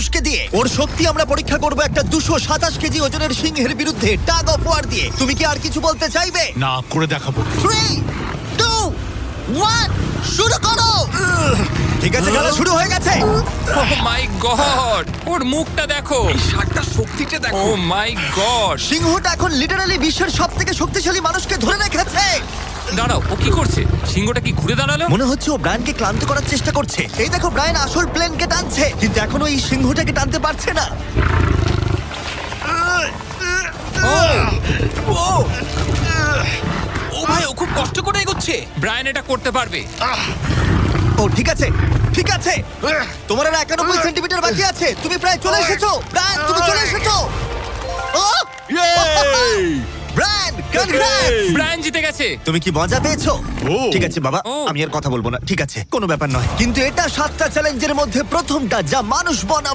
মানুষকে দিয়ে। ওর শক্তি আমরা পরীক্ষা করব একটা 227 কেজি ওজনের সিংহের বিরুদ্ধে টাগ অফ ওয়ার দিয়ে। তুমি কি আর কিছু বলতে চাইবে? না, করে দেখাবো। 3, 2, 1, শুরু করো। ঠিক আছে, খেলা শুরু হয়ে গেছে। ও মাই গড, ওর মুখটা দেখো। ষাটটা শক্তিটা ও দেখো। মাই গড। সিংহটা এখন লিটারালি বিশ্বের সবথেকে শক্তিশালী মানুষকে ধরে রেখেছে। দাঁড়াও, ও কি করছে? সিংহটা কি ঘুরে দাঁড়ালো? মনে হচ্ছে ও ব্রায়ানকে ক্লান্ত করার চেষ্টা করছে। এই দেখো, ব্রায়ান আসল প্লেনকে টানছে, কিন্তু এখনো এই সিংহটাকে টানতে পারছে না। ও ভাই, ও খুব কষ্ট করে এগোচ্ছে। ব্রায়ান এটা করতে পারবে। ও ঠিক আছে, ঠিক আছে। তোমার আর 91 সেন্টিমিটার বাকি আছে। তুমি প্রায় চলে এসেছো। ব্রায়ান, তুমি চলে এসেছো। ও ব্রায়ান, কনগ্রেটস! ব্রায়ান জিতে গেছে। তুমি কি মজা পেয়েছো? ও। ঠিক আছে বাবা, ও। আমি আর কথা বলবো না। ঠিক আছে, কোনো ব্যাপার নয়। কিন্তু এটা 7টা চ্যালেঞ্জের মধ্যে প্রথমটা যা মানুষ বনাম